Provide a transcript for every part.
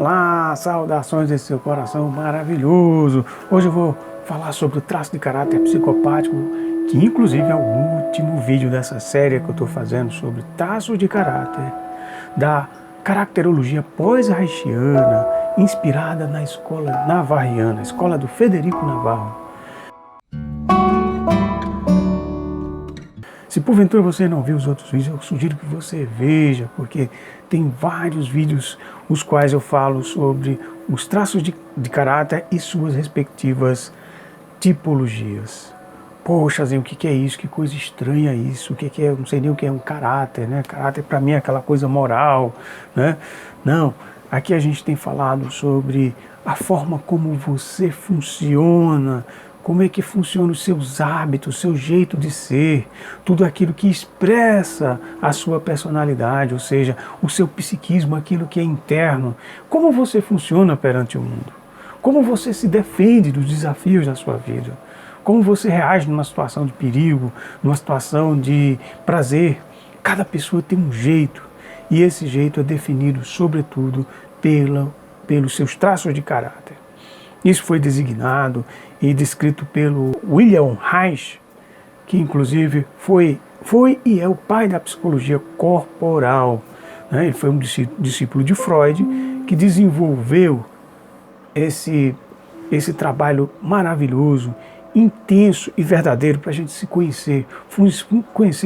Olá, saudações desse seu coração maravilhoso. Hoje eu vou falar sobre o traço de caráter psicopático, que inclusive é o último vídeo dessa série que eu estou fazendo sobre traços de caráter da caracterologia pós-reichiana, inspirada na escola navarriana, a escola do Frederico Navarro. Se porventura você não viu os outros vídeos, eu sugiro que você veja, porque tem vários vídeos os quais eu falo sobre os traços de caráter e suas respectivas tipologias. Poxa, Zinho, o que é isso? Que coisa estranha isso? O que é? Eu não sei nem o que é um caráter, né? Caráter para mim é aquela coisa moral, né? Não, aqui a gente tem falado sobre a forma como você funciona, como é que funcionam os seus hábitos, o seu jeito de ser, tudo aquilo que expressa a sua personalidade, ou seja, o seu psiquismo, aquilo que é interno. Como você funciona perante o mundo? Como você se defende dos desafios da sua vida? Como você reage numa situação de perigo, numa situação de prazer? Cada pessoa tem um jeito, e esse jeito é definido, sobretudo, pelos seus traços de caráter. Isso foi designado e descrito pelo Wilhelm Reich, que inclusive foi e é o pai da psicologia corporal, né? Ele foi um discípulo de Freud que desenvolveu esse trabalho maravilhoso, intenso e verdadeiro para a gente se conhecer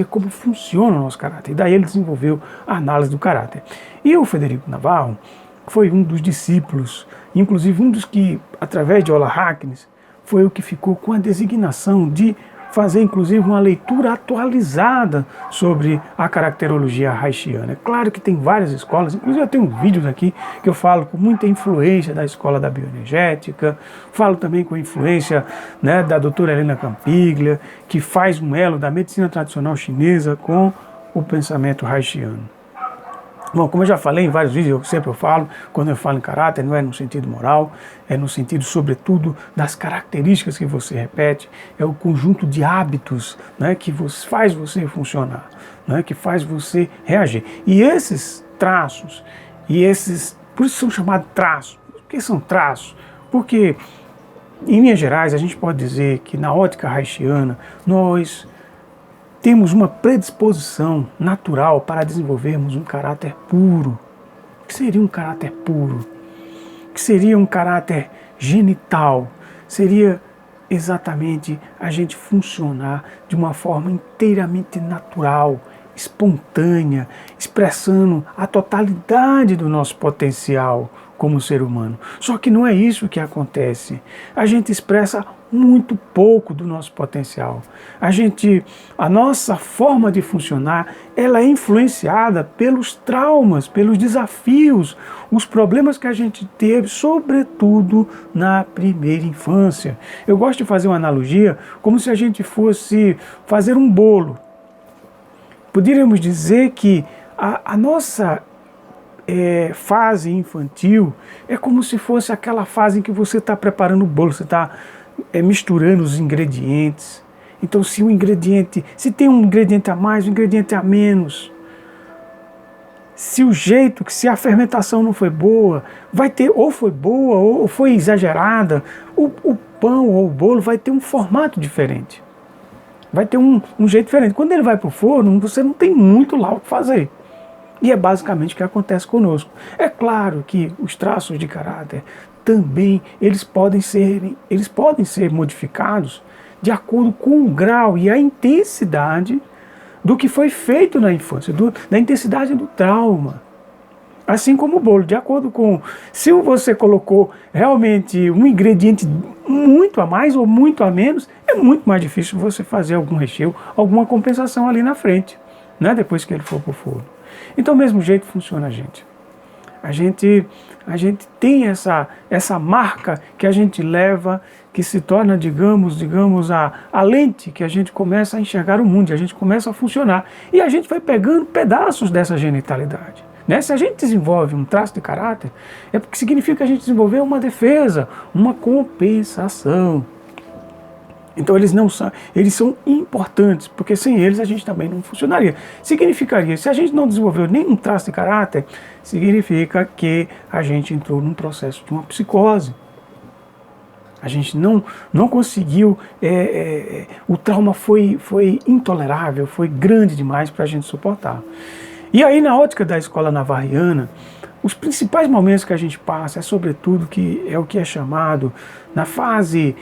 como funciona o nosso caráter. E daí ele desenvolveu a análise do caráter. E o Frederico Navarro foi um dos discípulos, inclusive um dos que, através de Ola Hacknes, foi o que ficou com a designação de fazer, inclusive, uma leitura atualizada sobre a caracterologia reichiana. É claro que tem várias escolas, inclusive eu tenho vídeos aqui que eu falo com muita influência da escola da bioenergética, falo também com a influência, né, da doutora Helena Campiglia, que faz um elo da medicina tradicional chinesa com o pensamento reichiano. Bom, como eu já falei em vários vídeos, eu falo, quando eu falo em caráter, não é no sentido moral, é no sentido, sobretudo, das características que você repete, é o conjunto de hábitos, né, que faz você funcionar, né, que faz você reagir. E esses traços, por isso são chamados traços. Por que são traços? Porque, em linhas gerais, a gente pode dizer que na ótica reichiana, nós temos uma predisposição natural para desenvolvermos um caráter puro. O que seria um caráter puro? O que seria um caráter genital? Seria exatamente a gente funcionar de uma forma inteiramente natural, espontânea, expressando a totalidade do nosso potencial como ser humano. Só que não é isso que acontece. A gente expressa muito pouco do nosso potencial. A nossa forma de funcionar, ela é influenciada pelos traumas, pelos desafios, os problemas que a gente teve, sobretudo na primeira infância. Eu gosto de fazer uma analogia como se a gente fosse fazer um bolo. Poderíamos dizer que a nossa fase infantil é como se fosse aquela fase em que você está preparando o bolo, você está misturando os ingredientes. Então se tem um ingrediente a mais, um ingrediente a menos, se a fermentação não foi boa, vai ter, ou foi boa ou foi exagerada, o pão ou o bolo vai ter um formato diferente, vai ter um jeito diferente. Quando ele vai para o forno, você não tem muito lá o que fazer. E é basicamente o que acontece conosco. É claro que os traços de caráter também eles podem ser modificados de acordo com o grau e a intensidade do que foi feito na infância, da intensidade do trauma. Assim como o bolo, de acordo com se você colocou realmente um ingrediente muito a mais ou muito a menos, é muito mais difícil você fazer algum recheio, alguma compensação ali na frente, né, depois que ele for para o forno. Então, do mesmo jeito funciona a gente. A gente tem essa marca que a gente leva, que se torna, digamos, a lente que a gente começa a enxergar o mundo, e a gente começa a funcionar. E a gente vai pegando pedaços dessa genitalidade. Né? Se a gente desenvolve um traço de caráter, é porque significa que a gente desenvolveu uma defesa, uma compensação. Então eles são importantes, porque sem eles a gente também não funcionaria. Significaria, se a gente não desenvolveu nenhum traço de caráter, significa que a gente entrou num processo de uma psicose. A gente não conseguiu, o trauma foi intolerável, foi grande demais para a gente suportar. E aí na ótica da escola navarriana, os principais momentos que a gente passa é sobretudo o que é chamado na fase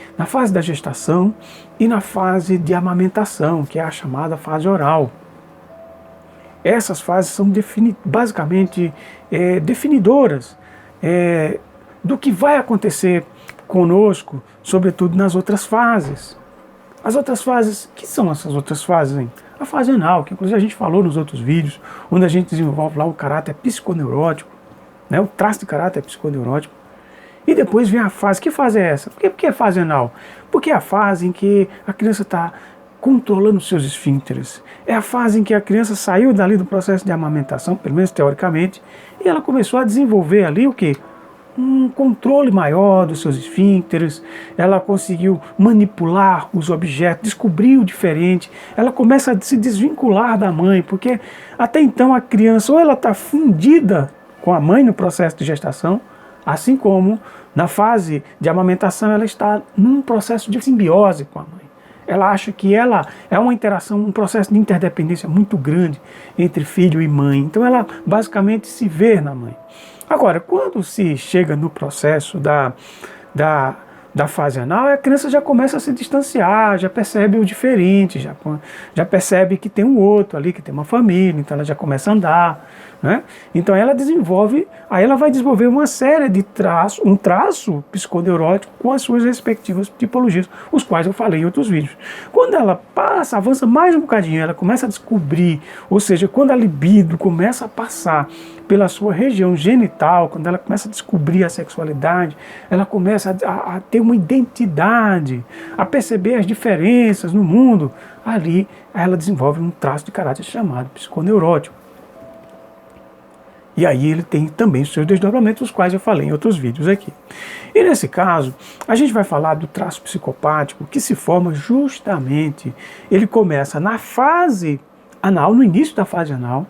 da gestação e na fase de amamentação, que é a chamada fase oral. Essas fases são basicamente definidoras do que vai acontecer conosco, sobretudo nas outras fases. As outras fases, que são essas outras fases, hein? A fase anal, que inclusive a gente falou nos outros vídeos, onde a gente desenvolve lá o caráter psiconeurótico, né, o traço de caráter psiconeurótico. E depois vem a fase, que fase é essa? Por que é fase anal? Porque é a fase em que a criança está controlando seus esfíncteres. É a fase em que a criança saiu dali do processo de amamentação, pelo menos teoricamente, e ela começou a desenvolver ali o quê? Um controle maior dos seus esfíncteres, ela conseguiu manipular os objetos, descobrir o diferente, ela começa a se desvincular da mãe, porque até então a criança ou ela está fundida com a mãe no processo de gestação, assim como na fase de amamentação ela está num processo de simbiose com a mãe. Ela acha que ela é uma interação, um processo de interdependência muito grande entre filho e mãe, então ela basicamente se vê na mãe. Agora, quando se chega no processo da fase anal, a criança já começa a se distanciar, já percebe o diferente, já percebe que tem um outro ali, que tem uma família, então ela já começa a andar, né? Então ela vai desenvolver uma série de traços, um traço psiconeurótico com as suas respectivas tipologias, os quais eu falei em outros vídeos. Quando ela avança mais um bocadinho, ela começa a descobrir, ou seja, quando a libido começa a passar pela sua região genital, quando ela começa a descobrir a sexualidade, ela começa a ter uma identidade, a perceber as diferenças no mundo, ali ela desenvolve um traço de caráter chamado psiconeurótico. E aí ele tem também os seus desdobramentos, os quais eu falei em outros vídeos aqui. E nesse caso, a gente vai falar do traço psicopático, que se forma justamente, ele começa na fase anal, no início da fase anal,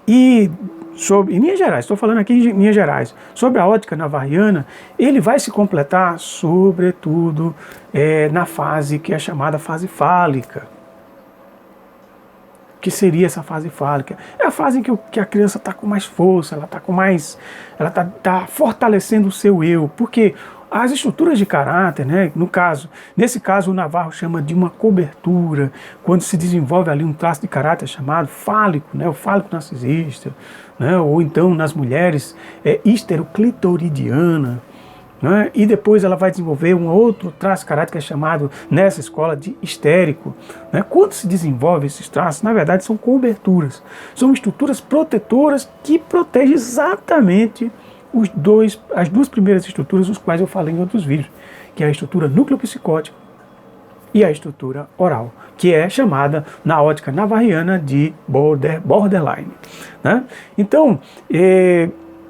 e em linhas gerais, estou falando aqui em linhas gerais, sobre a ótica navarriana, ele vai se completar sobretudo na fase que é chamada fase fálica. Que seria essa fase fálica? É a fase em que a criança está com mais força, ela está fortalecendo o seu eu, porque as estruturas de caráter, né, nesse caso o Navarro chama de uma cobertura, quando se desenvolve ali um traço de caráter chamado fálico, né, o fálico narcisista, né, ou então nas mulheres histeroclitoridiana, né, e depois ela vai desenvolver um outro traço de caráter que é chamado nessa escola de histérico. Né. Quando se desenvolve esses traços, na verdade são coberturas, são estruturas protetoras que protegem exatamente as duas primeiras estruturas, os quais eu falei em outros vídeos, que é a estrutura núcleo-psicótica e a estrutura oral, que é chamada, na ótica navarriana, de borderline. Né? Então,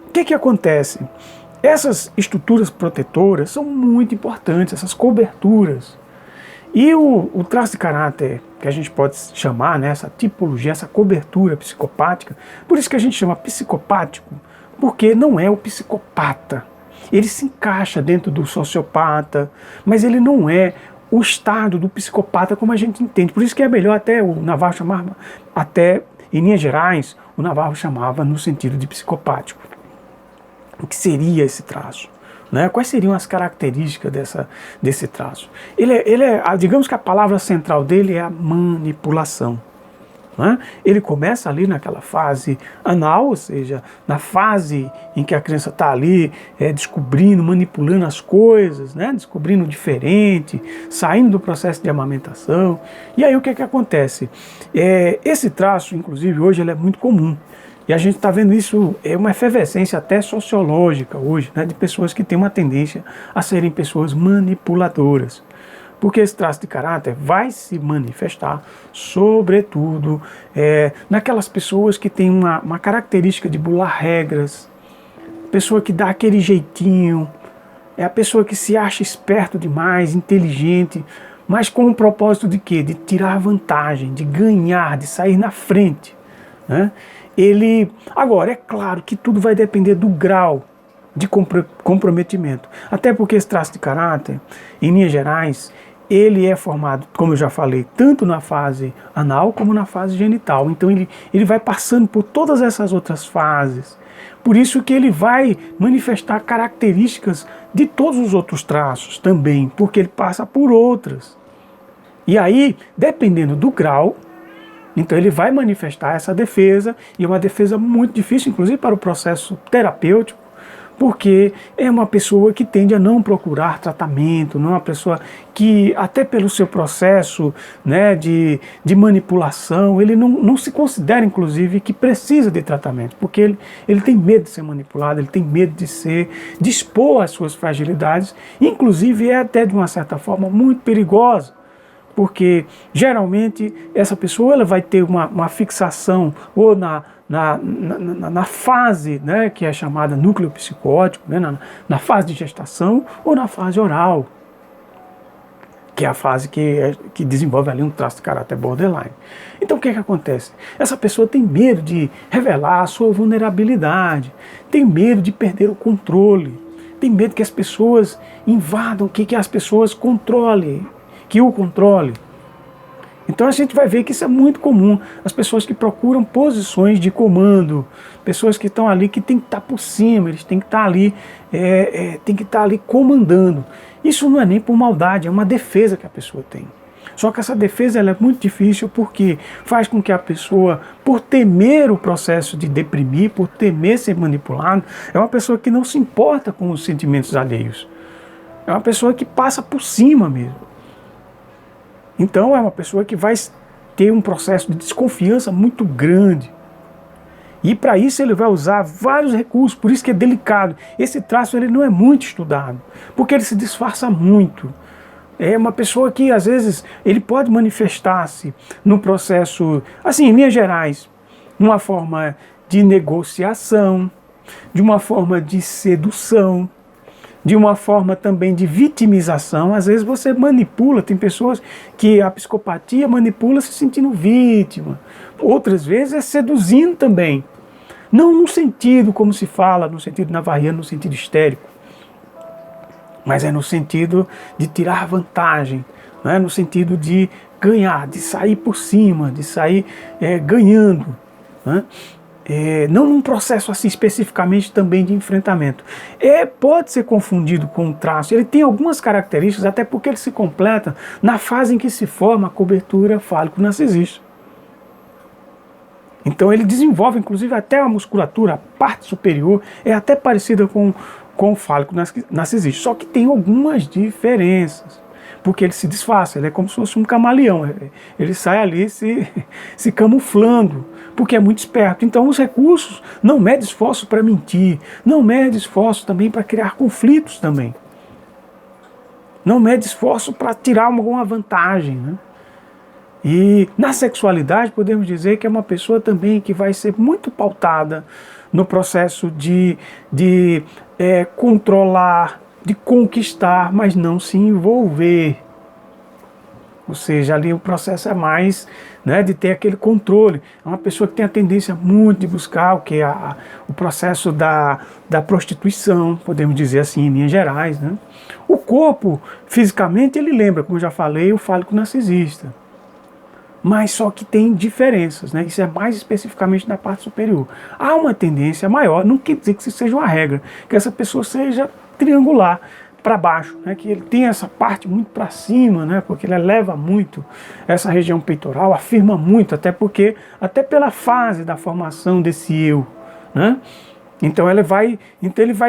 o que acontece? Essas estruturas protetoras são muito importantes, essas coberturas. E o traço de caráter, que a gente pode chamar, né, essa tipologia, essa cobertura psicopática, por isso que a gente chama psicopático, porque não é o psicopata. Ele se encaixa dentro do sociopata, mas ele não é o estado do psicopata como a gente entende. Por isso que é melhor até o Navarro chamava, até em linhas gerais, o Navarro chamava no sentido de psicopático. O que seria esse traço? Né? Quais seriam as características desse traço? Digamos que a palavra central dele é a manipulação. Né? Ele começa ali naquela fase anal, ou seja, na fase em que a criança está ali descobrindo, manipulando as coisas, né? Descobrindo o diferente, saindo do processo de amamentação. E aí o que acontece? Esse traço, inclusive, hoje ele é muito comum. E a gente está vendo isso, uma efervescência até sociológica hoje, né? De pessoas que têm uma tendência a serem pessoas manipuladoras. Porque esse traço de caráter vai se manifestar, sobretudo, naquelas pessoas que têm uma característica de bular regras, pessoa que dá aquele jeitinho, é a pessoa que se acha esperto demais, inteligente, mas com o propósito de quê? De tirar vantagem, de ganhar, de sair na frente, né? Agora, é claro que tudo vai depender do grau de comprometimento. Até porque esse traço de caráter, em linhas gerais, ele é formado, como eu já falei, tanto na fase anal como na fase genital. Então ele vai passando por todas essas outras fases. Por isso que ele vai manifestar características de todos os outros traços também, porque ele passa por outras. E aí, dependendo do grau, então ele vai manifestar essa defesa, e é uma defesa muito difícil, inclusive para o processo terapêutico, porque é uma pessoa que tende a não procurar tratamento, não é uma pessoa que, até pelo seu processo, né, de manipulação, ele não se considera, inclusive, que precisa de tratamento, porque ele tem medo de ser manipulado, ele tem medo de expor as suas fragilidades, inclusive é até, de uma certa forma, muito perigosa, porque geralmente essa pessoa ela vai ter uma fixação ou na fase, né, que é chamada núcleo psicótico, né, na fase de gestação ou na fase oral, que é a fase que desenvolve ali um traço de caráter borderline. Então o que acontece? Essa pessoa tem medo de revelar a sua vulnerabilidade, tem medo de perder o controle, tem medo que as pessoas invadam, que as pessoas controlem, que o controle. Então a gente vai ver que isso é muito comum. As pessoas que procuram posições de comando, pessoas que estão ali, que tem que estar por cima, eles têm que estar ali, tem que estar ali comandando. Isso não é nem por maldade, é uma defesa que a pessoa tem. Só que essa defesa ela é muito difícil porque faz com que a pessoa, por temer o processo de deprimir, por temer ser manipulado, é uma pessoa que não se importa com os sentimentos alheios. É uma pessoa que passa por cima mesmo. Então é uma pessoa que vai ter um processo de desconfiança muito grande. E para isso ele vai usar vários recursos, por isso que é delicado. Esse traço ele não é muito estudado, porque ele se disfarça muito. É uma pessoa que às vezes ele pode manifestar-se no processo, assim, em linhas gerais, numa forma de negociação, de uma forma de sedução, de uma forma também de vitimização. Às vezes você manipula, tem pessoas que a psicopatia manipula se sentindo vítima. Outras vezes é seduzindo também. Não no sentido, como se fala, no sentido navarriano, no sentido histérico, mas é no sentido de tirar vantagem, não é? No sentido de ganhar, de sair por cima, de sair ganhando, né? Não num processo assim especificamente também de enfrentamento. Pode ser confundido com um traço, ele tem algumas características, até porque ele se completa na fase em que se forma a cobertura fálico-narcisista. Então ele desenvolve inclusive até a musculatura, a parte superior é até parecida com o fálico-narcisista, só que tem algumas diferenças. Porque ele se disfarça, ele é como se fosse um camaleão, ele sai ali se camuflando, porque é muito esperto. Então os recursos não mede esforço para mentir, não mede esforço também para criar conflitos também. Não mede esforço para tirar alguma vantagem, né? E na sexualidade podemos dizer que é uma pessoa também que vai ser muito pautada no processo de controlar, de conquistar, mas não se envolver. Ou seja, ali o processo é mais, né, de ter aquele controle. É uma pessoa que tem a tendência muito de buscar o processo da prostituição, podemos dizer assim, em linhas gerais, né? O corpo, fisicamente, ele lembra, como eu já falei, o fálico narcisista. Mas só que tem diferenças, né? Isso é mais especificamente na parte superior. Há uma tendência maior, não quer dizer que isso seja uma regra, que essa pessoa seja triangular para baixo, né? Que ele tem essa parte muito para cima, né? Porque ele eleva muito essa região peitoral, afirma muito, até pela fase da formação desse eu, né? Então ele vai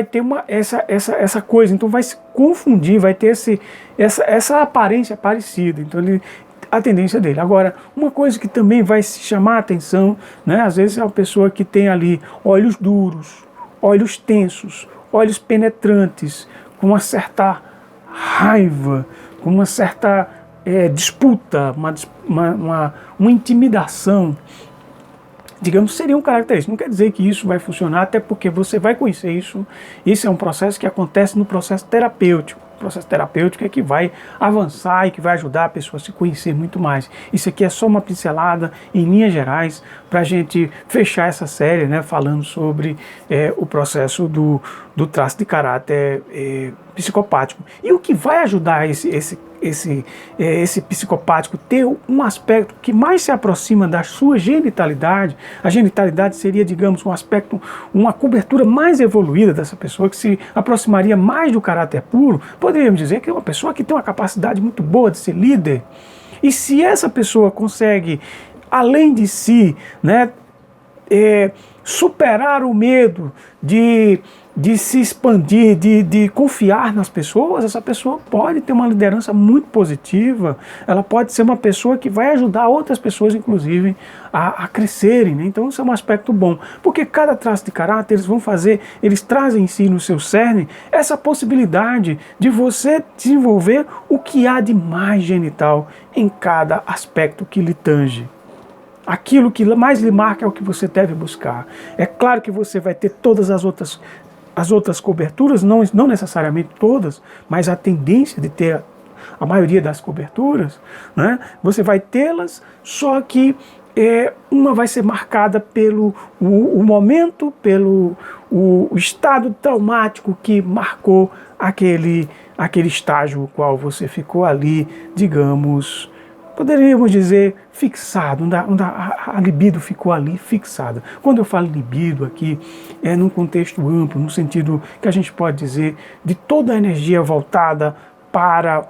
ter essa coisa, então vai se confundir, vai ter essa aparência parecida. Então a tendência dele. Agora, uma coisa que também vai se chamar a atenção, né? Às vezes é uma pessoa que tem ali olhos duros, olhos tensos, olhos penetrantes, com uma certa raiva, com uma certa disputa, uma intimidação. Digamos, seriam características. Não quer dizer que isso vai funcionar, até porque você vai conhecer isso. Isso é um processo que acontece no processo terapêutico. processo terapêutico é que vai avançar e que vai ajudar a pessoa a se conhecer muito mais. Isso aqui é só uma pincelada em linhas gerais para a gente fechar essa série, né, falando sobre o processo do traço de caráter psicopático. E o que vai ajudar esse psicopático ter um aspecto que mais se aproxima da sua genitalidade. A genitalidade seria, digamos, um aspecto, uma cobertura mais evoluída dessa pessoa, que se aproximaria mais do caráter puro. Poderíamos dizer que é uma pessoa que tem uma capacidade muito boa de ser líder. E se essa pessoa consegue, além de si, né, superar o medo de se expandir, de confiar nas pessoas, essa pessoa pode ter uma liderança muito positiva, ela pode ser uma pessoa que vai ajudar outras pessoas, inclusive, a crescerem, né? Então isso é um aspecto bom, porque cada traço de caráter eles trazem em si, no seu cerne, essa possibilidade de você desenvolver o que há de mais genital em cada aspecto que lhe tange. Aquilo que mais lhe marca é o que você deve buscar. É claro que você vai ter todas as outras coberturas, não necessariamente todas, mas a tendência de ter a maioria das coberturas, né? Você vai tê-las, só que uma vai ser marcada pelo o momento, pelo o estado traumático que marcou aquele estágio no qual você ficou ali, digamos, poderíamos dizer, fixado, onde a libido ficou ali fixada. Quando eu falo libido aqui, é num contexto amplo, no sentido que a gente pode dizer de toda a energia voltada para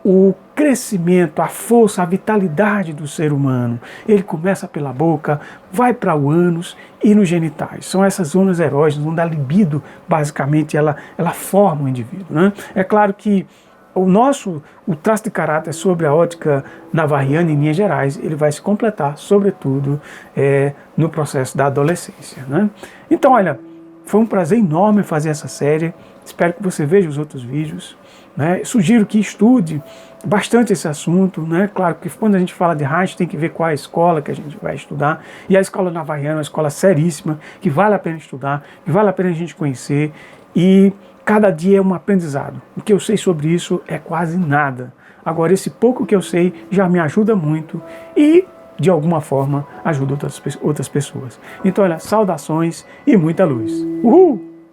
o crescimento, a força, a vitalidade do ser humano. Ele começa pela boca, vai para o ânus e nos genitais. São essas zonas erógenas, onde a libido, basicamente, ela forma o indivíduo, né? É claro que o traço de caráter sobre a ótica navarriana, em linhas gerais, ele vai se completar, sobretudo, no processo da adolescência, né? Então, olha, foi um prazer enorme fazer essa série. Espero que você veja os outros vídeos, né? Sugiro que estude bastante esse assunto, né? Claro que quando a gente fala de Reich, tem que ver qual é a escola que a gente vai estudar. E a escola navarriana é uma escola seríssima, que vale a pena estudar, que vale a pena a gente conhecer. E cada dia é um aprendizado. O que eu sei sobre isso é quase nada. Agora, esse pouco que eu sei já me ajuda muito e, de alguma forma, ajuda outras pessoas. Então, olha, saudações e muita luz. Uhul!